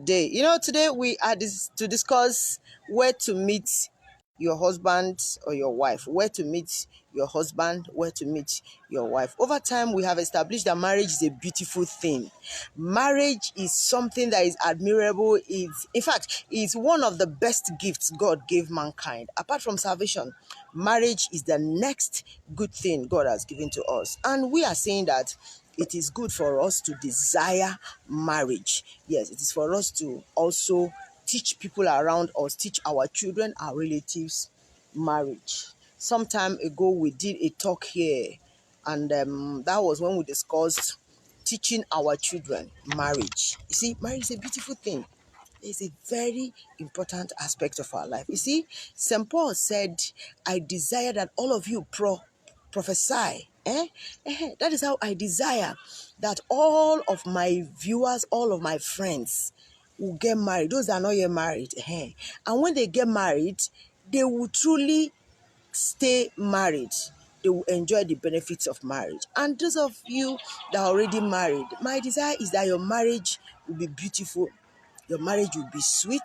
today. Today we are to discuss where to meet your husband or your wife, where to meet your husband, where to meet your wife. Over time, we have established that marriage is a beautiful thing. Marriage is something that is admirable. In fact, it's one of the best gifts God gave mankind. Apart from salvation, marriage is the next good thing God has given to us. And we are saying that it is good for us to desire marriage. Yes, it is for us to also teach people around us, teach our children, our relatives, marriage. Some time ago, we did a talk here, and that was when we discussed teaching our children marriage. You see, marriage is a beautiful thing. It's a very important aspect of our life. You see, St. Paul said, I desire that all of you prophesy. That is how I desire that all of my viewers, all of my friends will get married. Those that are not yet married. And when they get married, they will truly stay married. They will enjoy the benefits of marriage. And those of you that are already married, my desire is that your marriage will be beautiful. Your marriage will be sweet.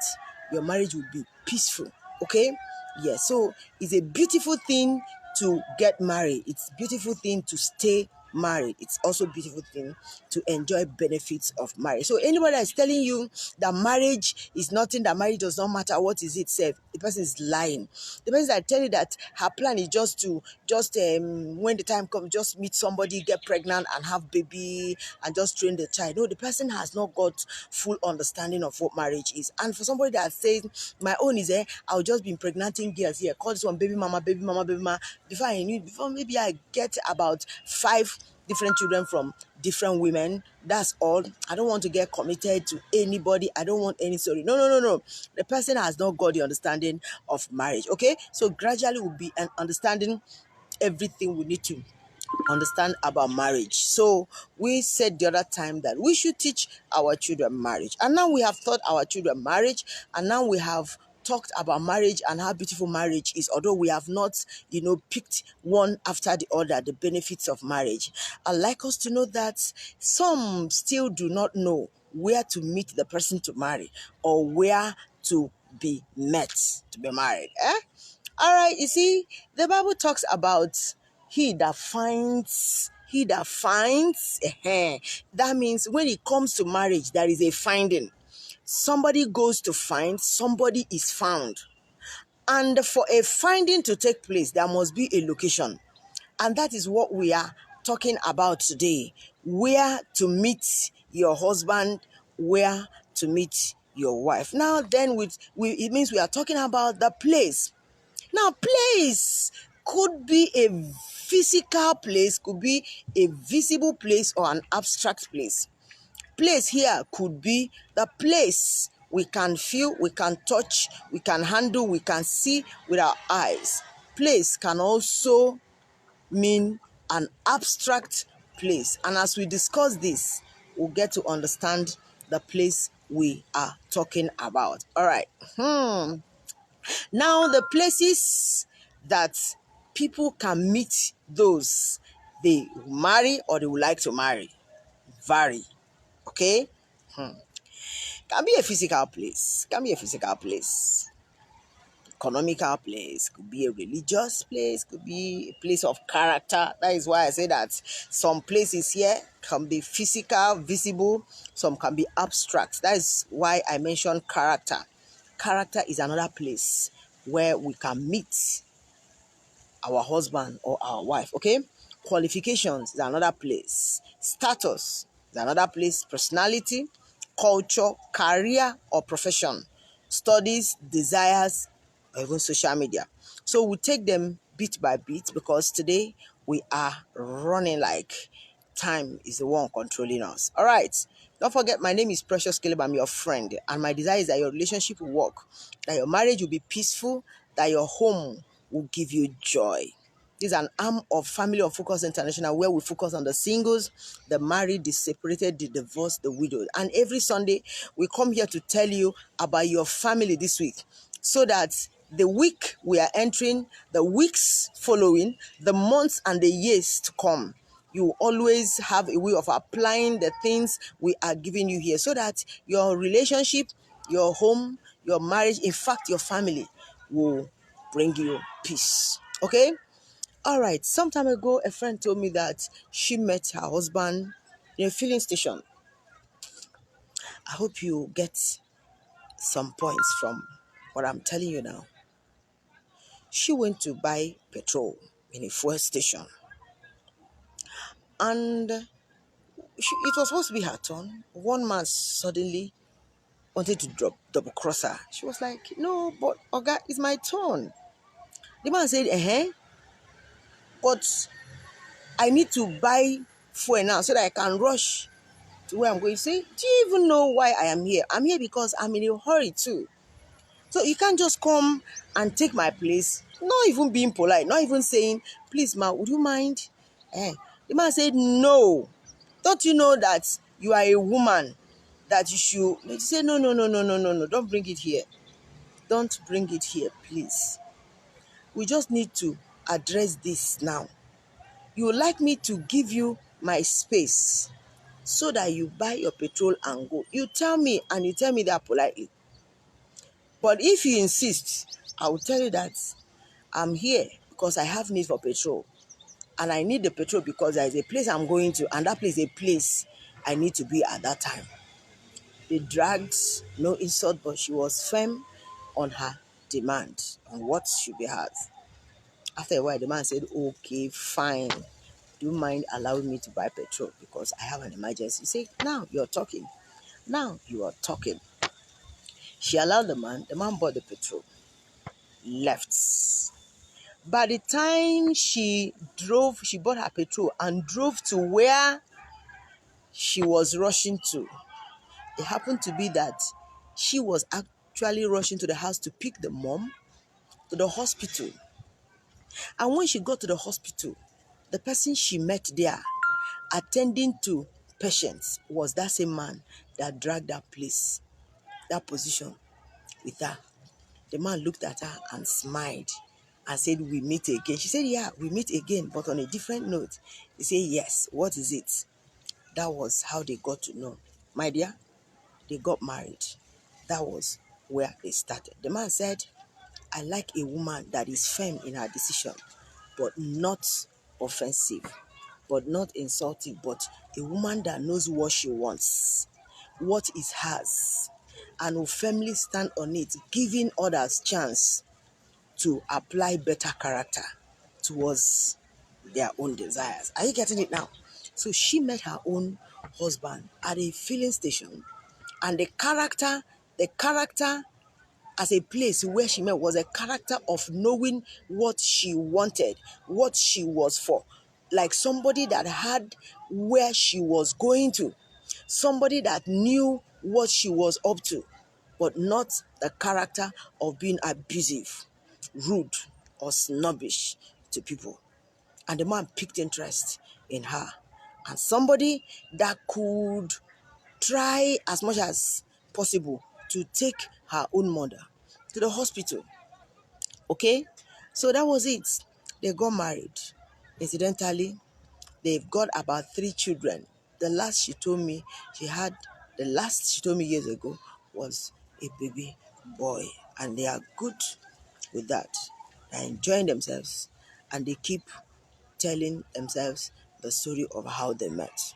Your marriage will be peaceful. Okay? Yes. So it's a beautiful thing to get married. It's a beautiful thing to stay married. It's also a beautiful thing to enjoy benefits of marriage. So anybody that's telling you that marriage is nothing, that marriage does not matter, what is it, said? The person is lying. The person that tell you that her plan is just when the time comes, just meet somebody, get pregnant and have baby and just train the child. No, the person has not got full understanding of what marriage is. And for somebody that says my own is I'll just be impregnating girls here, call this one baby mama, baby mama, baby mama. Before maybe I get about 5 different children from different women. That's all. I don't want to get committed to anybody. I don't want any story. No. The person has not got the understanding of marriage. Okay, so gradually we'll be understanding everything we need to understand about marriage. So we said the other time that we should teach our children marriage, and now we have taught our children marriage, and now we have talked about marriage and how beautiful marriage is, although we have not picked one after the other the benefits of marriage. I'd like us to know that some still do not know where to meet the person to marry, or where to be met to be married. All right, you see, the Bible talks about he that finds. That means when it comes to marriage, there is a finding. Somebody goes to find, somebody is found. And for a finding to take place, there must be a location. And that is what we are talking about today. Where to meet your husband, where to meet your wife. Now then, it means we are talking about the place. Now, place could be a physical place, could be a visible place, or an abstract place. Place here could be the place we can feel, we can touch, we can handle, we can see with our eyes. Place can also mean an abstract place. And as we discuss this, we'll get to understand the place we are talking about. All right. Now, the places that people can meet those they marry or they would like to marry vary. Okay? Can be a physical place, economical place, could be a religious place, could be a place of character. That is why I say that some places here can be physical, visible, some can be abstract. That is why I mentioned character. Character is another place where we can meet our husband or our wife. Okay? Qualifications is another place. Status is another place. Personality, culture, career or profession, studies, desires, or even social media. So we take them bit by bit, because today we are running like time is the one controlling us. All right. Don't forget, my name is Precious Caleb. I'm your friend, and my desire is that your relationship will work, that your marriage will be peaceful, that your home will give you joy. This is an arm of Family of Focus International, where we focus on the singles, the married, the separated, the divorced, the widowed. And every Sunday, we come here to tell you about your family this week, so that the week we are entering, the weeks following, the months and the years to come, you always have a way of applying the things we are giving you here, so that your relationship, your home, your marriage, in fact, your family will bring you peace. Okay? All right. Some time ago, a friend told me that she met her husband in a filling station. I hope you get some points from what I'm telling you now. She went to buy petrol in a fuel station, and it was supposed to be her turn. One man suddenly wanted to double cross her. She was like, "No, but Oga, it's my turn." The man said, but I need to buy fuel now so that I can rush to where I'm going." Say, "Do you even know why I am here? I'm here because I'm in a hurry too. So you can't just come and take my place, not even being polite, not even saying, 'Please, ma, would you mind?'" The man said, "No. Don't you know that you are a woman, that you should?" He said, "No, no, no, no, no, no, no. Don't bring it here. Don't bring it here, please. We just need to address this now. You would like me to give you my space so that you buy your petrol and go. You tell me, and you tell me that politely. But if you insist, I will tell you that I'm here because I have need for petrol. And I need the petrol because there is a place I'm going to, and that place is a place I need to be at that time." They dragged, no insult, but she was firm on her demand, on what should be hers. After a while, the man said, "Okay, fine. Do you mind allowing me to buy petrol because I have an emergency?" Say, "Now you're talking. Now you are talking." She allowed the man bought the petrol, left. By the time she bought her petrol and drove to where she was rushing to. It happened to be that she was actually rushing to the house to pick the mom to the hospital. And when she got to the hospital, the person she met there attending to patients was that same man that dragged that place, that position with her. The man looked at her and smiled and said, "We meet again." She said, "Yeah, we meet again, but on a different note." He said, "Yes, what is it?" That was how they got to know. My dear, they got married. That was where they started. The man said, "I like a woman that is firm in her decision, but not offensive, but not insulting, but a woman that knows what she wants, what is hers, and will firmly stand on it, giving others chance to apply better character towards their own desires." Are you getting it now? So she met her own husband at a filling station, and the character as a place where she met was a character of knowing what she wanted, what she was for, like somebody that had where she was going to, somebody that knew what she was up to, but not the character of being abusive, rude, or snobbish to people. And the man picked interest in her, and somebody that could try as much as possible to take her own mother to the hospital. Okay? So that was it. They got married. Incidentally, they've got about 3 children. The last she told me years ago was a baby boy. And they are good with that. They're enjoying themselves. And they keep telling themselves the story of how they met.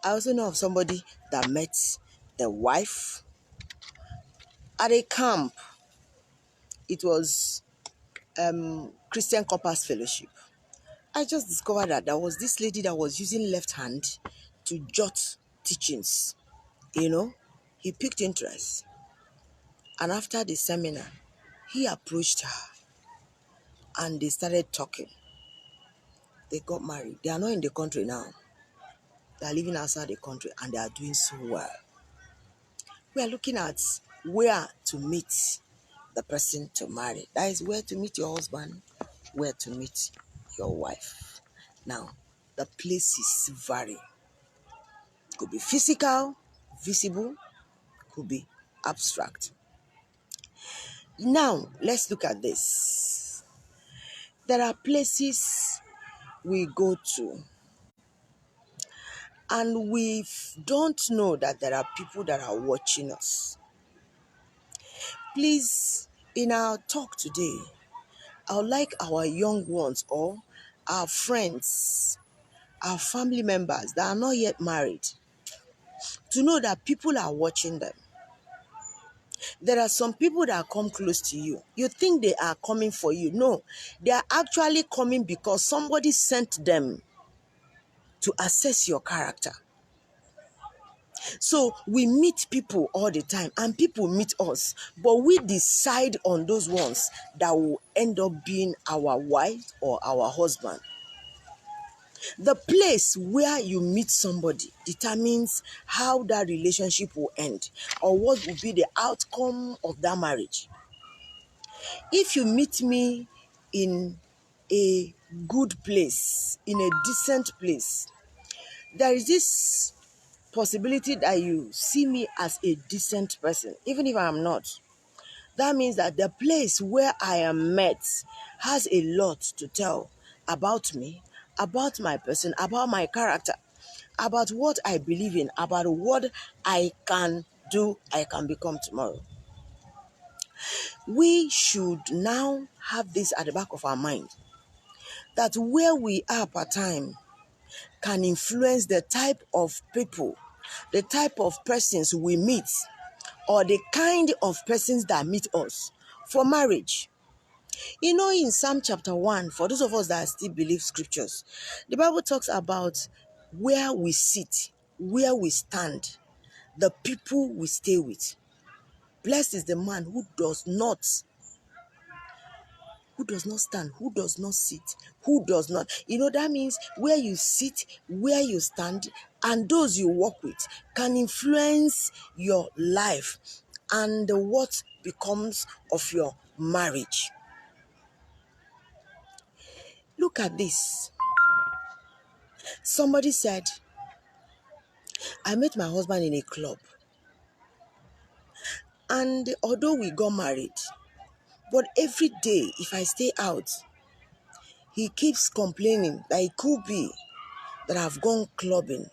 I also know of somebody that met the wife at a camp. It was Christian Compass Fellowship. I just discovered that there was this lady that was using left hand to jot teachings. He picked interest. And after the seminar, he approached her and they started talking. They got married. They are not in the country now. They are living outside the country and they are doing so well. We are looking at where to meet the person to marry. That is where to meet your husband, where to meet your wife. Now, the places vary. Could be physical, visible, could be abstract. Now, let's look at this. There are places we go to, and we don't know that there are people that are watching us. Please, in our talk today, I would like our young ones or our friends, our family members that are not yet married to know that people are watching them. There are some people that come close to you. You think they are coming for you. No, they are actually coming because somebody sent them to assess your character. So we meet people all the time and people meet us, but we decide on those ones that will end up being our wife or our husband. The place where you meet somebody determines how that relationship will end or what will be the outcome of that marriage. If you meet me in a good place, in a decent place, there is this possibility that you see me as a decent person, even if I am not. That means that the place where I am met has a lot to tell about me, about my person, about my character, about what I believe in, about what I can do, I can become tomorrow. We should now have this at the back of our mind, that where we are per time can influence the type of people, the type of persons we meet, or the kind of persons that meet us for marriage. You know, in Psalm chapter 1, for those of us that still believe scriptures, the Bible talks about where we sit, where we stand, the people we stay with. Blessed is the man who does not stand, who does not sit, who does not. You know, that means where you sit, where you stand, and those you work with can influence your life and what becomes of your marriage. Look at this. Somebody said, I met my husband in a club, and although we got married, but every day if I stay out, he keeps complaining that it could be that I've gone clubbing,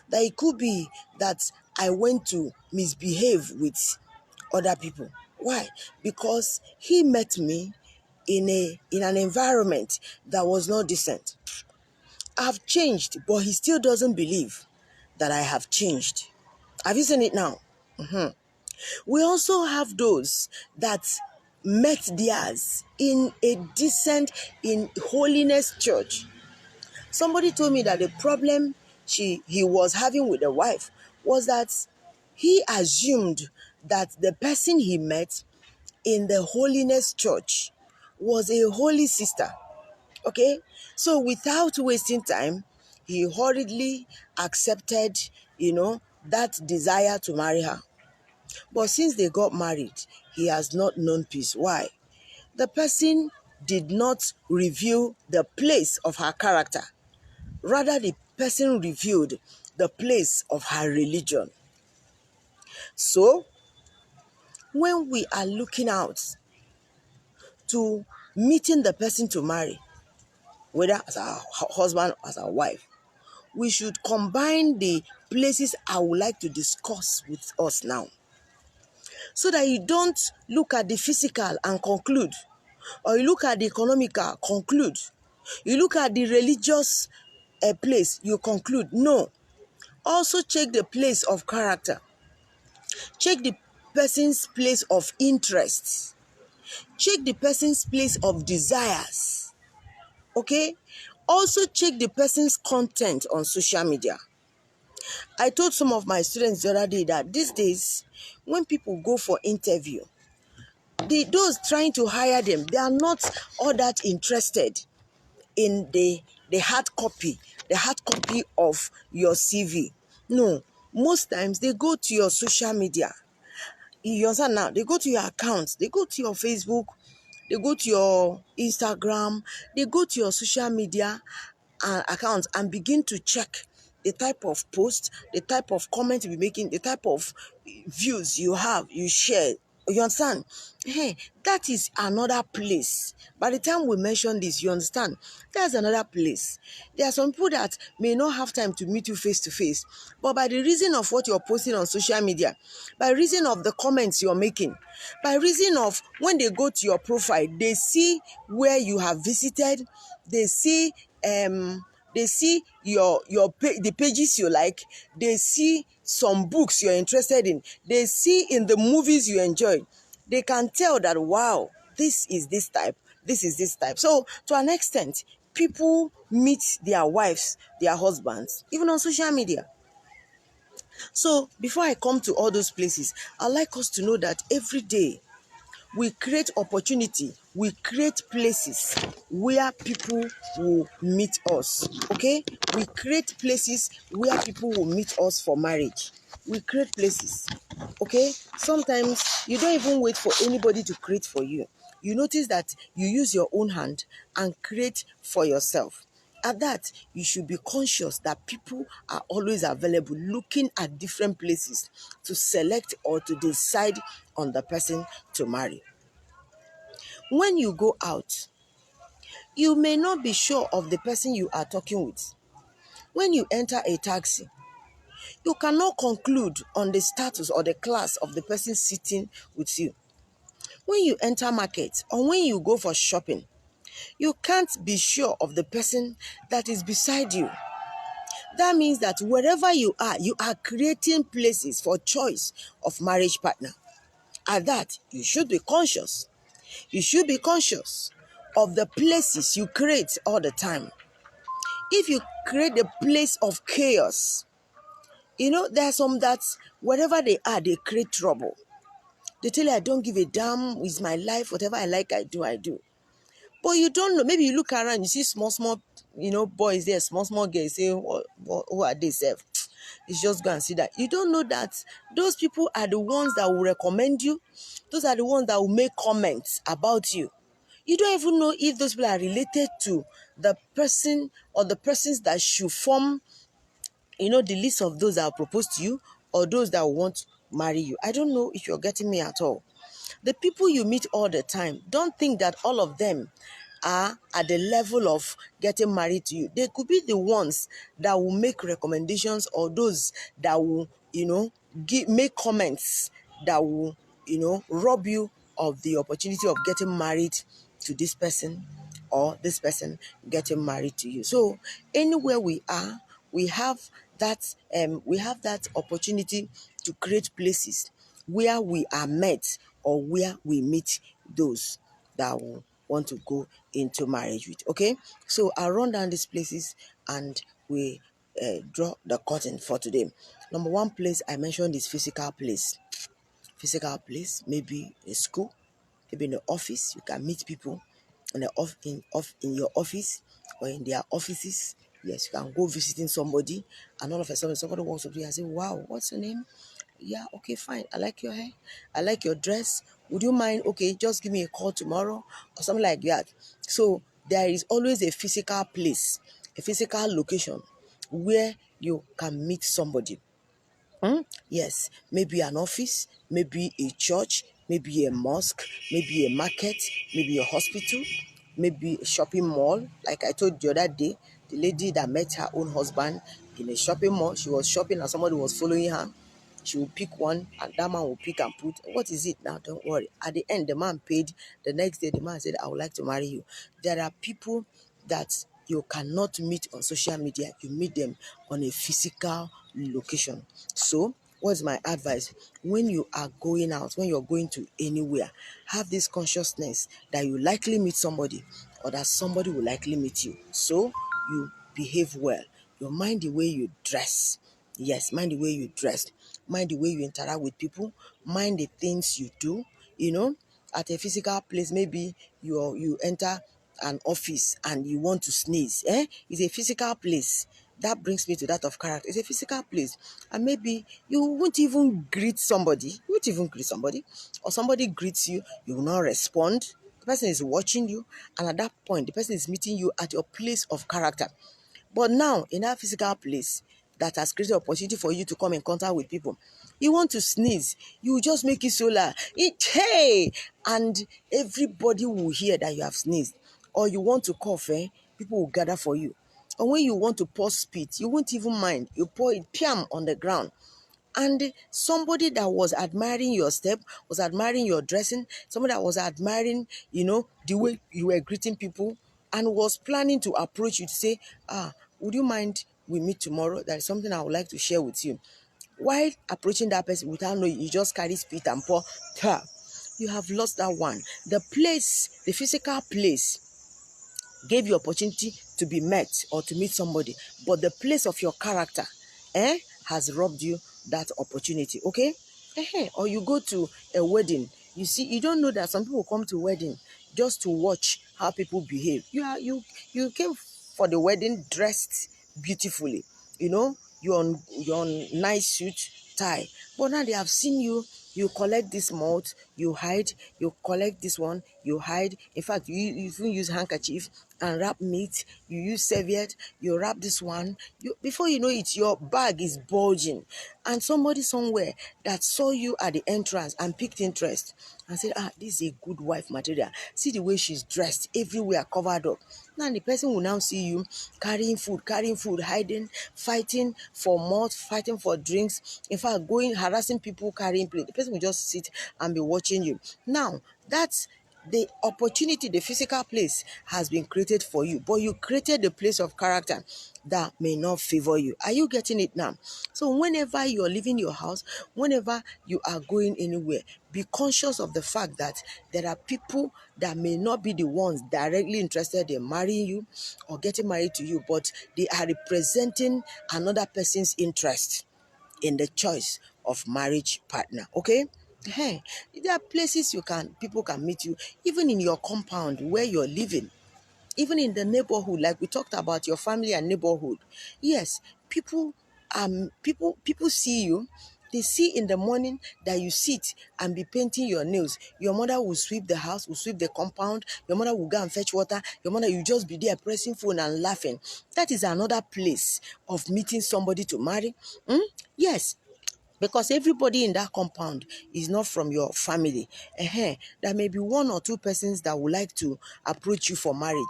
that it could be that I went to misbehave with other people. Why? Because he met me in an environment that was not decent. I've changed, but he still doesn't believe that I have changed. Have you seen it now? We also have those that met theirs in a decent, in holiness church. Somebody told me that the problem he was having with the wife was that he assumed that the person he met in the holiness church was a holy sister. Okay? So without wasting time, he hurriedly accepted, that desire to marry her. But since they got married, he has not known peace. Why? The person did not reveal the place of her character. Rather, the person revealed the place of her religion. So, when we are looking out to meeting the person to marry, whether as our husband or as our wife, we should combine the places I would like to discuss with us now. So that you don't look at the physical and conclude, or you look at the economical, conclude. You look at the religious place, you conclude. No. Also check the place of character. Check the person's place of interest. Check the person's place of desires. Okay? Also check the person's content on social media. I told some of my students the other day that these days, when people go for interview, those trying to hire them, they are not all that interested in the hard copy of your CV. No, most times they go to your social media. You understand now? They go to your accounts, they go to your Facebook, they go to your Instagram, they go to your social media accounts and begin to check the type of post, the type of comment you be making, the type of views you share. You understand? Hey, that is another place. By the time we mention this, you understand? That's another place. There are some people that may not have time to meet you face to face, but by the reason of what you're posting on social media, by reason of the comments you're making, by reason of when they go to your profile, they see where you have visited, they see the pages you like, they see some books you're interested in, they see in the movies you enjoy, they can tell that, wow, this is this type, this is this type. So to an extent, people meet their wives, their husbands, even on social media. So before I come to all those places, I'd like us to know that every day we create opportunity, we create places where people will meet us. Okay, we create places where people will meet us for marriage. We create places. Okay, sometimes you don't even wait for anybody to create for you. You notice that you use your own hand and create for yourself. At that, you should be conscious that people are always available, looking at different places to select or to decide on the person to marry. When you go out, you may not be sure of the person you are talking with. When you enter a taxi, you cannot conclude on the status or the class of the person sitting with you. When you enter market or when you go for shopping, you can't be sure of the person that is beside you. That means that wherever you are creating places for choice of marriage partner. At that, you should be conscious. You should be conscious of the places you create all the time. If you create a place of chaos, there are some that wherever they are, they create trouble. They tell you, I don't give a damn with my life, whatever I like, I do, I do. But you don't know, maybe you look around, you see small, boys there, small girls, say, who are they, self? It's just go and see that. You don't know that those people are the ones that will recommend you. Those are the ones that will make comments about you. You don't even know if those people are related to the person or the persons that should form, the list of those that are proposed to you or those that want to marry you. I don't know if you're getting me at all. The people you meet all the time, don't think that all of them are at the level of getting married to you. They could be the ones that will make recommendations or those that will, make comments that will, rob you of the opportunity of getting married to this person or this person getting married to you. So anywhere we are, we have that opportunity to create places where we are met or where we meet those that will want to go into marriage with. Okay, so I'll run down these places and we draw the curtain for today. Number one place I mentioned is physical place. Physical place, maybe a school, maybe in the office. You can meet people in your office or in their offices. Yes, you can go visiting somebody, and all of a sudden somebody walks up to you and say, "Wow, what's your name?" Yeah, okay, fine. I like your hair. I like your dress. Would you mind? Okay, just give me a call tomorrow or something like that. So there is always a physical place, a physical location where you can meet somebody. Yes, maybe an office, maybe a church, maybe a mosque, maybe a market, maybe a hospital, maybe a shopping mall. Like I told you the other day, the lady that met her own husband in a shopping mall, she was shopping and somebody was following her. She will pick one and that man will pick and put, what is it now? Don't worry. At the end, the man paid. The next day, the man said, I would like to marry you. There are people that you cannot meet on social media. You meet them on a physical location. So what's my advice? When you are going out, when you're going to anywhere, have this consciousness that you likely meet somebody or that somebody will likely meet you. So you behave well. You mind the way you dress. Yes, mind the way you dress. Mind the way you interact with people. Mind the things you do. At a physical place, maybe you enter an office and you want to sneeze. It's a physical place. That brings me to that of character. It's a physical place. And maybe you won't even greet somebody. Or somebody greets you, you will not respond. The person is watching you, and at that point, the person is meeting you at your place of character. But now, in that physical place, that has created opportunity for you to come in contact with people. You want to sneeze, you just make it so loud, hey, and everybody will hear that you have sneezed. Or you want to cough, people will gather for you. Or when you want to pour spit, you won't even mind. You pour it piam on the ground. And somebody that was admiring your step, was admiring your dressing, somebody that was admiring, the way you were greeting people, and was planning to approach you to say, would you mind we meet tomorrow? That is something I would like to share with you. While approaching that person without knowing, you just carry spit and pour. You have lost that one. The place, the physical place, gave you opportunity to be met or to meet somebody, but the place of your character has robbed you that opportunity. Okay. Or you go to a wedding, you see, you don't know that some people come to wedding just to watch how people behave. You came for the wedding dressed beautifully, you're on nice suit, tie, but now they have seen you. You collect this malt, you hide. You collect this one, you hide. In fact, you even use handkerchief and wrap meat. You use serviette, you wrap this one. Before you know it, your bag is bulging. And somebody somewhere that saw you at the entrance and picked interest and said, this is a good wife material. See the way she's dressed, everywhere covered up. Now the person will now see you carrying food, hiding, fighting for malt, fighting for drinks. In fact, going harassing people carrying plate. The person will just sit and be watching you. Now, that's the opportunity, the physical place has been created for you, but you created the place of character that may not favor you. Are you getting it now? So whenever you're leaving your house, whenever you are going anywhere, be conscious of the fact that there are people that may not be the ones directly interested in marrying you or getting married to you, but they are representing another person's interest in the choice of marriage partner. Okay. Hey, there are places people can meet you, even in your compound where you're living, even in the neighborhood, like we talked about your family and neighborhood. Yes, people see you. They see in the morning that you sit and be painting your nails. Your mother will sweep the house, will sweep the compound. Your mother will go and fetch water. Your mother, you just be there pressing phone and laughing. That is another place of meeting somebody to marry. Yes, because everybody in that compound is not from your family. There may be one or two persons that would like to approach you for marriage,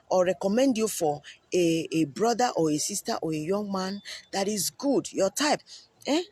or recommend you for a brother or a sister or a young man that is good, your type.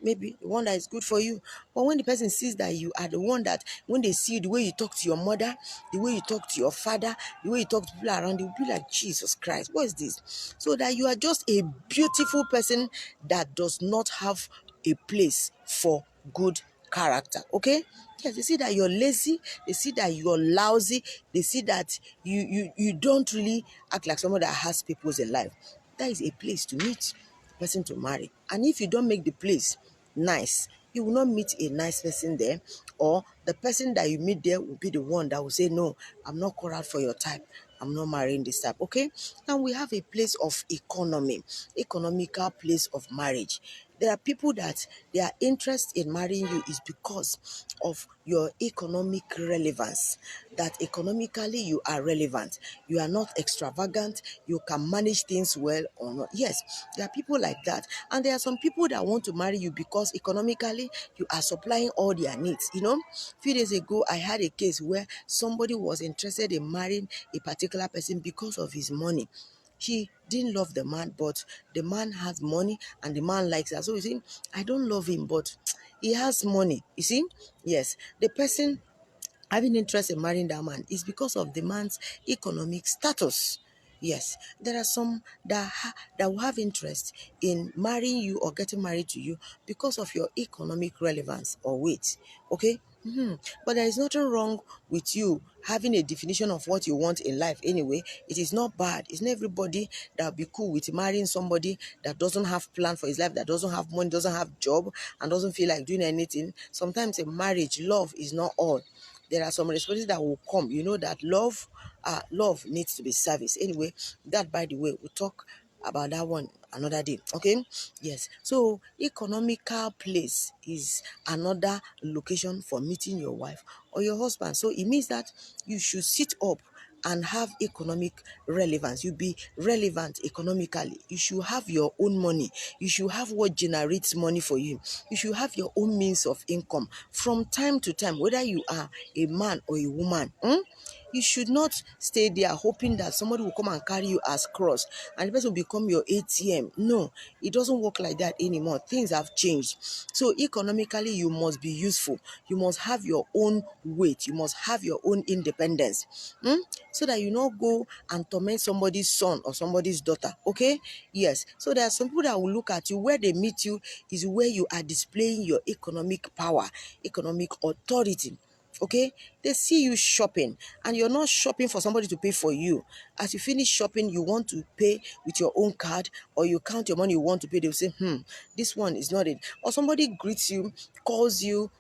Maybe the one that is good for you. But when the person sees that you are the one that, when they see the way you talk to your mother, the way you talk to your father, the way you talk to people around, they will be like, Jesus Christ, what is this? So that you are just a beautiful person that does not have a place for good character. Okay. Yes, they see that you're lazy, they see that you're lousy, they see that you don't really act like someone that has purpose in life. That is a place to meet a person to marry. And if you don't make the place nice, you will not meet a nice person there, or the person that you meet there will be the one that will say, no, I'm not called out for your type, I'm not marrying this type. Okay. Now we have a place of economical place of marriage. There are people that their interest in marrying you is because of your economic relevance, that economically you are relevant, you are not extravagant, you can manage things well or not. Yes, there are people like that. And there are some people that want to marry you because economically you are supplying all their needs. A few days ago, I had a case where somebody was interested in marrying a particular person because of his money. She didn't love the man, but the man has money and the man likes her. So you see, I don't love him, but he has money. You see, yes, the person having interest in marrying that man is because of the man's economic status. Yes, there are some that will have interest in marrying you or getting married to you because of your economic relevance or weight. Okay. But there is nothing wrong with you having a definition of what you want in life anyway. It is not bad. It's not everybody that will be cool with marrying somebody that doesn't have plan for his life, that doesn't have money, doesn't have job, and doesn't feel like doing anything. Sometimes in marriage, love is not all. There are some responsibilities that will come. You know that love needs to be service. Anyway, that, by the way, we'll talk about that one another day. Okay. Yes, so economical place is another location for meeting your wife or your husband. So it means that you should sit up and have economic relevance. You be relevant economically. You should have your own money. You should have what generates money for you. You should have your own means of income from time to time, whether you are a man or a woman. You should not stay there hoping that somebody will come and carry you as cross and the person will become your ATM. No, it doesn't work like that anymore. Things have changed. So economically, you must be useful. You must have your own weight. You must have your own independence. So that you not go and torment somebody's son or somebody's daughter. Okay? Yes. So there are some people that will look at you. Where they meet you is where you are displaying your economic power, economic authority. Okay, they see you shopping and you're not shopping for somebody to pay for you. As you finish shopping, you want to pay with your own card, or you count your money you want to pay. They'll say, this one is not it. Or somebody greets you, calls you,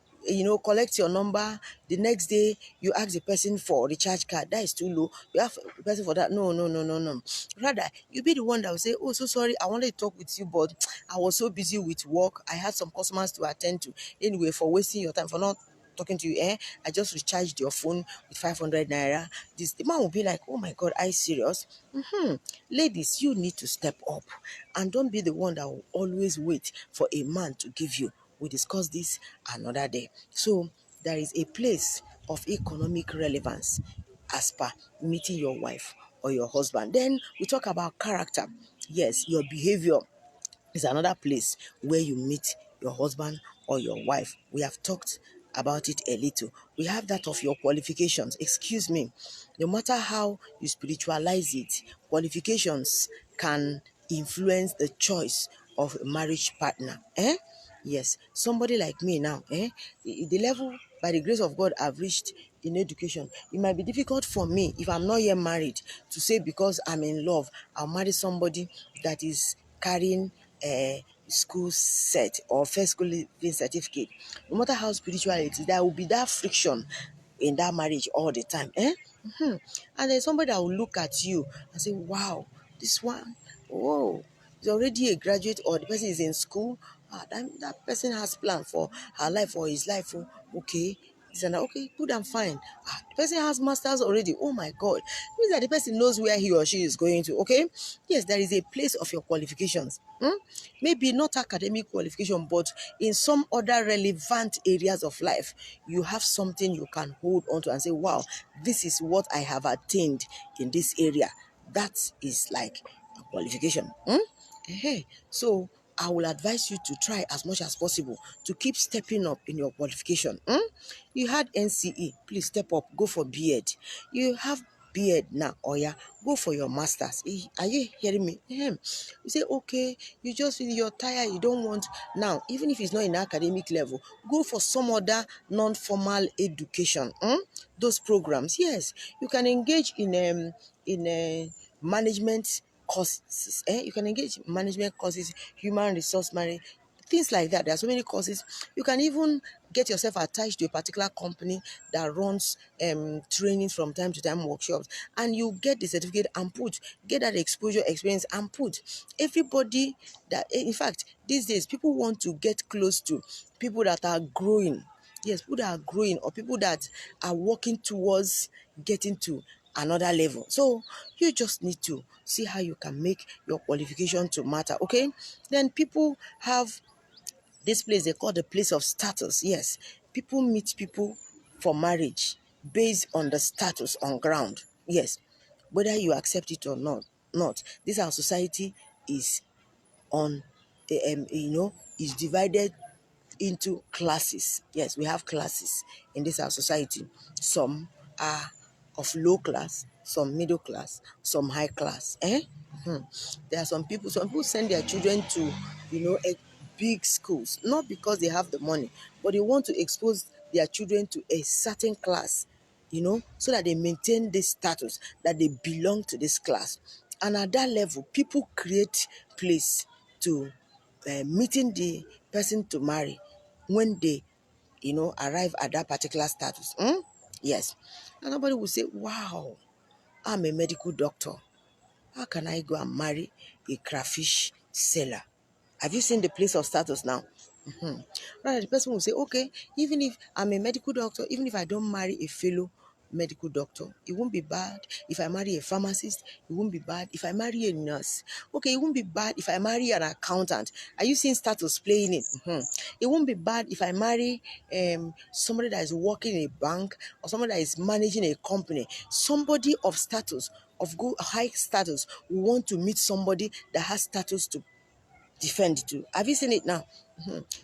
collect your number. The next day you ask the person for recharge card. That is too low. You ask the person for that. No, no, no, no, no. Rather, you be the one that will say, oh, so sorry, I wanted to talk with you, but I was so busy with work. I had some customers to attend to. Anyway, for wasting your time, for not talking to you, I just recharged your phone with 500 naira. The man will be like, oh my God, are you serious? Ladies, you need to step up and don't be the one that will always wait for a man to give you. We discuss this another day. So there is a place of economic relevance as per meeting your wife or your husband. Then we talk about character. Yes, your behavior is another place where you meet your husband or your wife. We have talked about it a little. We have that of your qualifications. Excuse me, no matter how you spiritualize it, qualifications can influence the choice of a marriage partner. Yes, somebody like me now, the level by the grace of God I've reached in education, it might be difficult for me if I'm not yet married to say because I'm in love, I'll marry somebody that is carrying a school set or first school living certificate. No matter how spiritual it is, there will be that friction in that marriage all the time. And then somebody that will look at you and say, wow, this one, oh, is already a graduate, or the person is in school. That person has plan for her life or his life. Oh, okay. Okay, good and fine. The person has masters already. Oh my God. It means that the person knows where he or she is going to. Okay. Yes, there is a place of your qualifications. Maybe not academic qualification, but in some other relevant areas of life, you have something you can hold on to and say, wow, this is what I have attained in this area. That is like a qualification. So I will advise you to try as much as possible to keep stepping up in your qualification. You had NCE, please step up, go for B.Ed. You have B.Ed now, or yeah, go for your masters. Are you hearing me? You say, okay, you just feel you're tired, you don't want now, even if it's not in academic level, go for some other non-formal education. Those programs, yes, you can engage in management courses. You can engage in management courses, human resource management, things like that. There are so many courses. You can even get yourself attached to a particular company that runs training from time to time, workshops, and you get the certificate and get that exposure experience and put. Everybody that, in fact, these days people want to get close to people that are growing. Yes, people that are growing, or people that are working towards getting to another level. So you just need to see how you can make your qualification to matter. Okay, then people have this place they call the place of status. Yes, people meet people for marriage based on the status on ground. Yes, whether you accept it or not, this our society is on, is divided into classes. Yes, we have classes in this our society. Some are of low class, some middle class, some high class. There are some people send their children to, big schools, not because they have the money, but they want to expose their children to a certain class, so that they maintain this status, that they belong to this class. And at that level, people create place to meeting the person to marry when they, arrive at that particular status. Yes. And nobody will say, wow, I'm a medical doctor. How can I go and marry a crayfish seller? Have you seen the place of status now? Right, the person will say, okay, even if I'm a medical doctor, even if I don't marry a fellow medical doctor. It won't be bad if I marry a pharmacist. It won't be bad if I marry a nurse. Okay, it won't be bad if I marry an accountant. Are you seeing status playing it? It won't be bad if I marry somebody that is working in a bank, or somebody that is managing a company. Somebody of status, of good high status, will want to meet somebody that has status to defend to. Have you seen it now?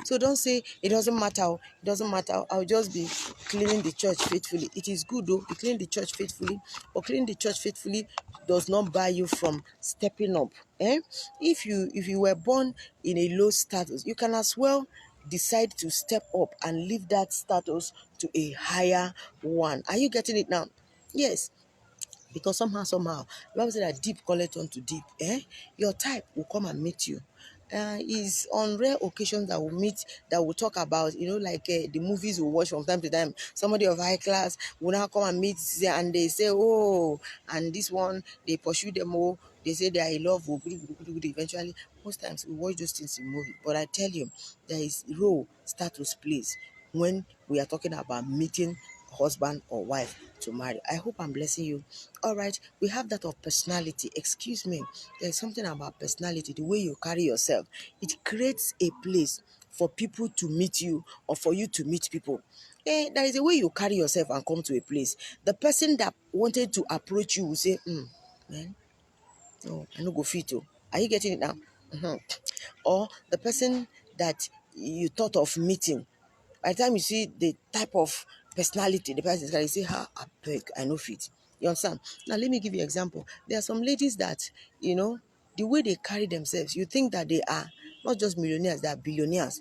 So don't say it doesn't matter. It doesn't matter. I'll just be cleaning the church faithfully. It is good though, you clean the church faithfully, but cleaning the church faithfully does not buy you from stepping up. If you were born in a low status, you can as well decide to step up and leave that status to a higher one. Are you getting it now? Yes. Because somehow, the Bible said that deep calleth unto deep. Your type will come and meet you. Is on rare occasions that we'll meet, that we'll talk about, like the movies we watch from time to time. Somebody of high class will now come and meet, and they say, oh, and this one, they pursue them, oh, they say they are in love, oh, eventually. Most times we watch those things in movie, but I tell you, there is role status plays when we are talking about meeting husband or wife to marry. I hope I'm blessing you. All right, we have that of personality. Excuse me, there's something about personality, the way you carry yourself. It creates a place for people to meet you, or for you to meet people. There is a way you carry yourself and come to a place. The person that wanted to approach you will say, man, no, I no go fit. Are you getting it now? Or the person that you thought of meeting, by the time you see the type of personality the person is going to say, I beg, I know fit. You understand? Now, let me give you an example. There are some ladies that, the way they carry themselves, you think that they are not just millionaires, they are billionaires.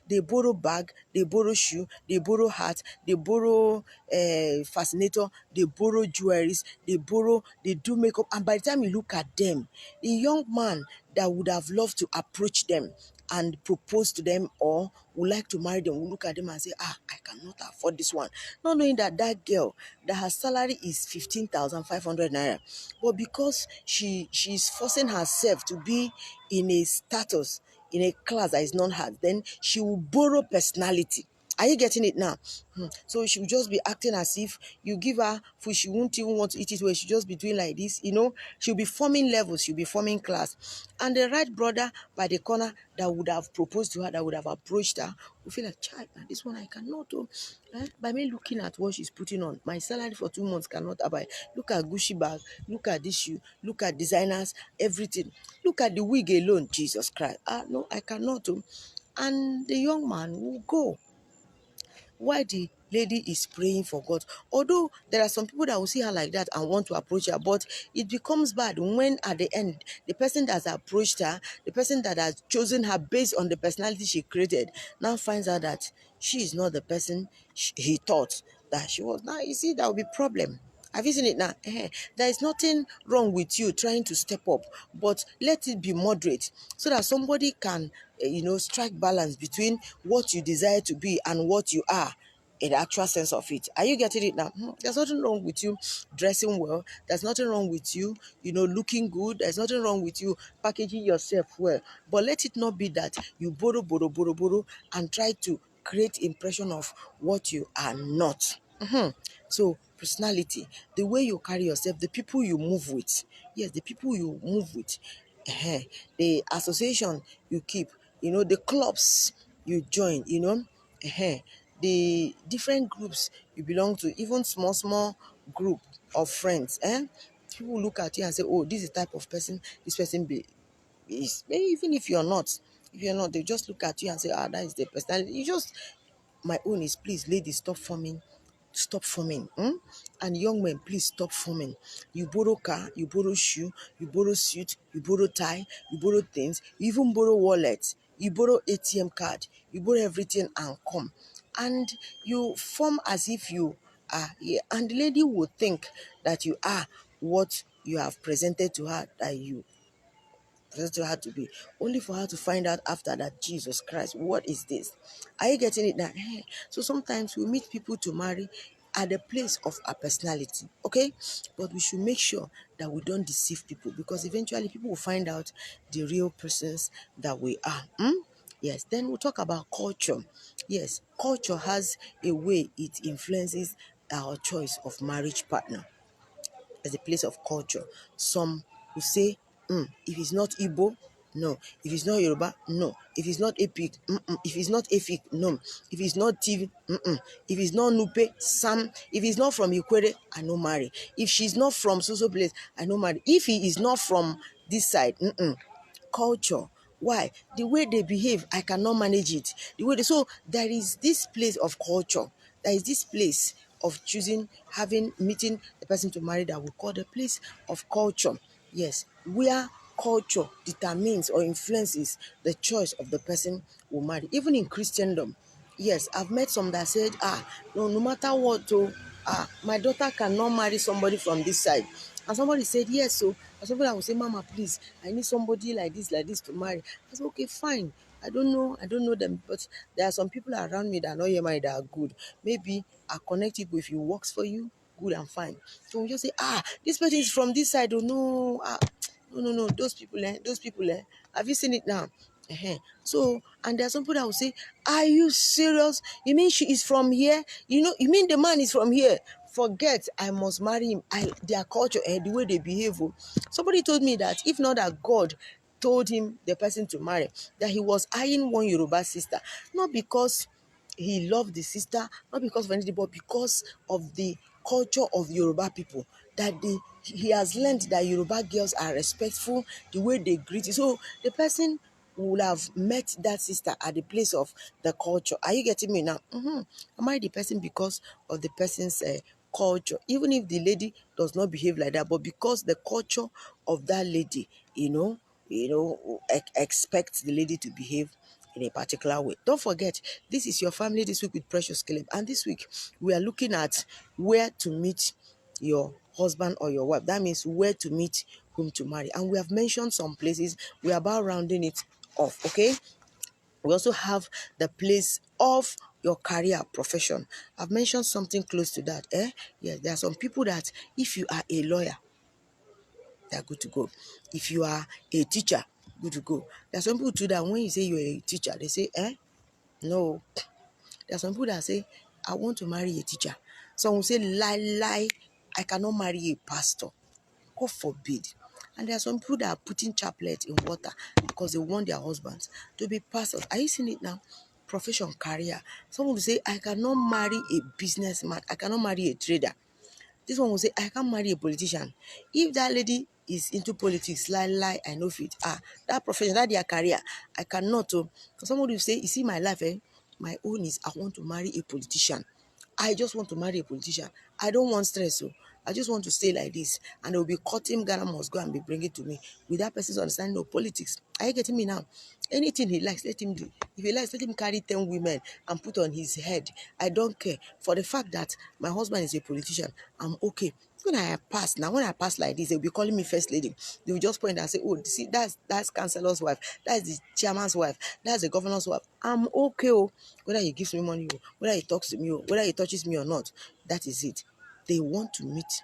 They borrow bag, they borrow shoe, they borrow hat, they borrow fascinator, they borrow jewelries, they do makeup. And by the time you look at them, the young man that would have loved to approach them and propose to them, or would like to marry them, will look at them and say, I cannot afford this one. Not knowing that that girl, that her salary is 15,500 naira. But because she's forcing herself to be in a status, in a class that is not hers, then she will borrow personality. Are you getting it now? So she will just be acting as if you give her food, she won't even want to eat it well. She'll just be doing like this, She'll be forming levels, she'll be forming class. And the right brother by the corner that would have proposed to her, that would have approached her, will feel like, child, this one I cannot do. By me looking at what she's putting on, my salary for 2 months cannot buy. Look at Gucci bag, look at this shoe, look at designers, everything. Look at the wig alone, Jesus Christ. No, I cannot do. And the young man will go while the lady is praying for God. Although there are some people that will see her like that and want to approach her, but it becomes bad when at the end, the person that has approached her, the person that has chosen her based on the personality she created, now finds out that she is not the person he thought that she was. Now, you see, that will be problem. Have you seen it now? There is nothing wrong with you trying to step up, but let it be moderate so that somebody can, strike balance between what you desire to be and what you are in the actual sense of it. Are you getting it now? There's nothing wrong with you dressing well. There's nothing wrong with you, looking good. There's nothing wrong with you packaging yourself well. But let it not be that you borrow, and try to create impression of what you are not. So personality, the way you carry yourself, the people you move with. Yes, the people you move with. The association you keep, the clubs you join, the different groups you belong to, even small group of friends. People look at you and say, oh, this is the type of person this person is. Even if you're not, they just look at you and say, that is the personality. My own is, please, ladies, stop forming. And young men, please stop forming. You borrow car, you borrow shoe, you borrow suit, you borrow tie, you borrow things, you even borrow wallet, you borrow ATM card, you borrow everything and come, and you form as if you are here, and the lady will think that you are what you have presented to her that you to her to be, only for her to find out after that, Jesus Christ, what is this? Are you getting it now? So sometimes we meet people to marry at the place of our personality, okay? But we should make sure that we don't deceive people, because eventually people will find out the real persons that we are. Yes, then we'll talk about culture. Yes, culture has a way it influences our choice of marriage partner as a place of culture. Some will say, if it's not Igbo, no. If it's not Yoruba, no. If it's not Epic, if it's not Efik, no. If it's not TV, if it's not Nupe, Sam. If it's not from Ikwere, I no marry. If she's not from so place, I no marry. If he is not from this side, culture. Why? The way they behave, I cannot manage it. The way so there is this place of culture. There is this place of choosing, having, meeting the person to marry that we call the place of culture. Yes, where culture determines or influences the choice of the person we marry. Even in Christendom, yes, I've met some that said, no matter what, my daughter cannot marry somebody from this side. And somebody said, yes, so and somebody I will say, Mama, please, I need somebody like this to marry. I said, okay, fine. I don't know them, but there are some people around me that are not yet married that are good. Maybe I connect you if it works for you, good and fine. So we just say, this person is from this side. Oh no, no, those people, have you seen it now? So, and there's some people that will say, are you serious? You mean she is from here? You mean the man is from here? Forget, I must marry him. Their culture and the way they behave. Somebody told me that if not that God told him the person to marry, that he was eyeing one Yoruba sister, not because he loved the sister, not because of anything, but because of the culture of Yoruba people. That he has learned that Yoruba girls are respectful, the way they greet you. So the person will have met that sister at the place of the culture. Are you getting me now? I married the person because of the person's culture, even if the lady does not behave like that, but because the culture of that lady, expects the lady to behave in a particular way. Don't forget, this is your family this week with Precious Caleb, and this week we are looking at where to meet your husband or your wife. That means where to meet, whom to marry, and we have mentioned some places. We are about rounding it off. Okay, we also have the place of your career profession. I've mentioned something close to that. Yes, there are some people that if you are a lawyer, they're good to go. If you are a teacher, good to go. There are some people too that when you say you're a teacher, they say, no. There are some people that say, I want to marry a teacher. Some will say, lie, I cannot marry a pastor. God forbid. And there are some people that are putting chaplet in water because they want their husbands to be pastors. Are you seeing it now? Profession, career. Someone will say, I cannot marry a businessman. I cannot marry a trader. This one will say, I can't marry a politician. If that lady is into politics, lie, I know fit. That profession, that their career, I cannot. Somebody will say, you see my life, my own is I want to marry a politician. I just want to marry a politician. I don't want stress. So I just want to stay like this. And they'll be cutting Ghana must go and be bringing to me with that person's understanding of politics. Are you getting me now? Anything he likes, let him do. If he likes, let him carry 10 women and put on his head. I don't care. For the fact that my husband is a politician, I'm okay. When I pass like this, they'll be calling me first lady. They will just point and say, oh, see, that's councillor's wife, that's the chairman's wife, that's the governor's wife. I'm okay, whether he gives me money, whether he talks to me, whether he touches me or not. That is it. They want to meet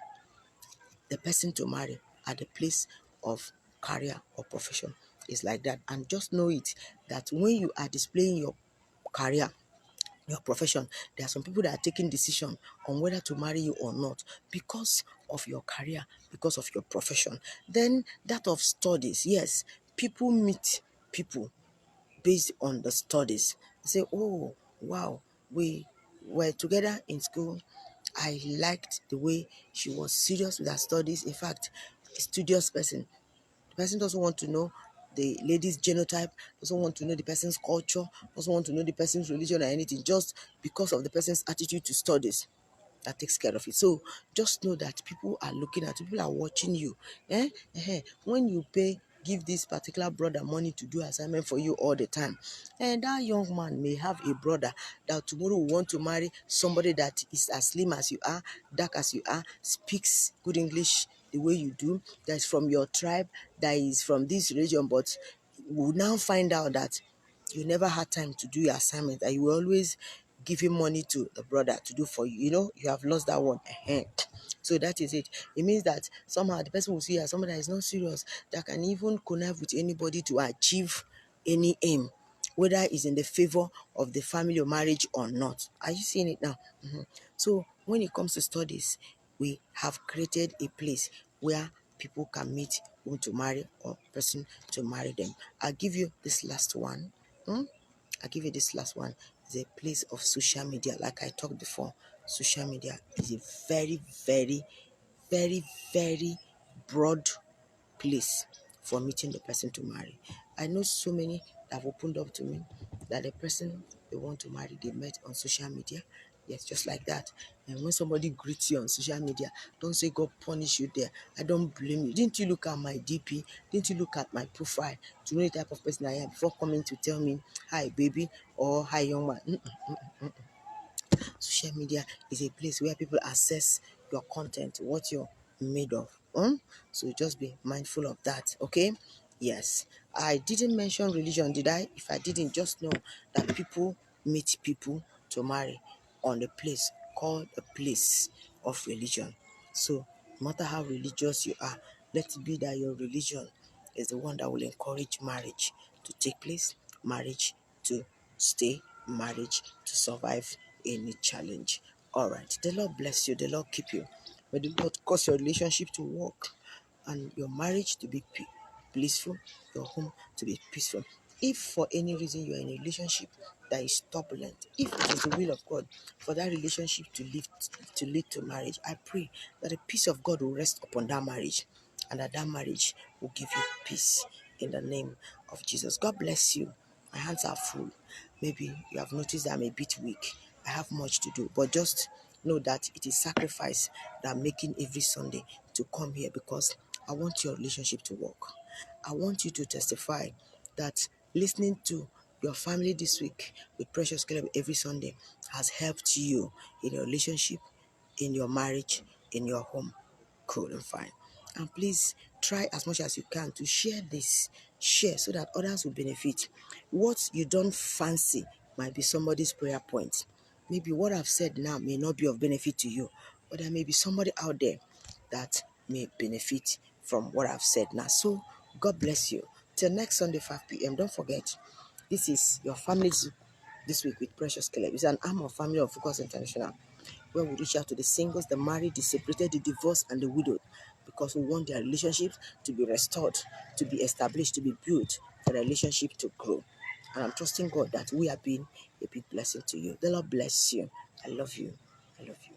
the person to marry at the place of career or profession. It's like that. And just know it, that when you are displaying your career, your profession, there are some people that are taking decision on whether to marry you or not because of your career, because of your profession. Then that of studies, yes, people meet people based on the studies. Say, oh wow, we were together in school. I liked the way she was serious with her studies. In fact, a studious person. The person doesn't want to know the lady's genotype, doesn't want to know the person's culture, doesn't want to know the person's religion or anything, just because of the person's attitude to studies. That takes care of it. So just know that people are looking at you, people are watching you. When you give this particular brother money to do assignment for you all the time, and that young man may have a brother that tomorrow will want to marry somebody that is as slim as you are, dark as you are, speaks good English the way you do, that is from your tribe, that is from this region, but will now find out that you never had time to do your assignment, that you were always giving money to the brother to do for you. You have lost that one. So that is it. It means that somehow the person will see you as somebody that is not serious, that can even connect with anybody to achieve any aim, whether it's in the favor of the family or marriage or not. Are you seeing it now? So when it comes to studies, we have created a place where people can meet whom to marry or person to marry them. I'll give you this last one. I'll give you this last one. It's a place of social media. Like I talked before, social media is a very, very, very, very broad place for meeting the person to marry. I know so many that have opened up to me that the person they want to marry, they met on social media. Yes, just like that. And when somebody greets you on social media, don't say God punish you there. I don't blame you. Didn't you look at my DP? Didn't you look at my profile to know the type of person I am before coming to tell me, hi baby, or hi young man? Social media is a place where people assess your content, what you're made of. So just be mindful of that, okay? Yes, I didn't mention religion, did I? If I didn't, just know that people meet people to marry on a place called a place of religion. So no matter how religious you are, let it be that your religion is the one that will encourage marriage to take place, marriage to stay, marriage to survive any challenge. All right. The Lord bless you. The Lord keep you. May the Lord cause your relationship to work and your marriage to be blissful, your home to be peaceful. If for any reason you are in a relationship that is turbulent, if it is the will of God for that relationship to lead to marriage, I pray that the peace of God will rest upon that marriage and that marriage will give you peace in the name of Jesus. God bless you. My hands are full. Maybe you have noticed that I'm a bit weak. I have much to do, but just know that it is sacrifice that I'm making every Sunday to come here because I want your relationship to work. I want you to testify that listening to your family this week with Precious Caleb every Sunday has helped you in your relationship, in your marriage, in your home. Cool and fine. And please try as much as you can to share this. Share so that others will benefit. What you don't fancy might be somebody's prayer point. Maybe what I've said now may not be of benefit to you, but there may be somebody out there that may benefit from what I've said now. So God bless you. Till next Sunday, 5 p.m. Don't forget, this is your family's this week with Precious Caleb. It's an arm of Family of Focus International, where we reach out to the singles, the married, the separated, the divorced, and the widowed, because we want their relationships to be restored, to be established, to be built, for the relationship to grow. And I'm trusting God that we have been a big blessing to you. The Lord bless you. I love you. I love you.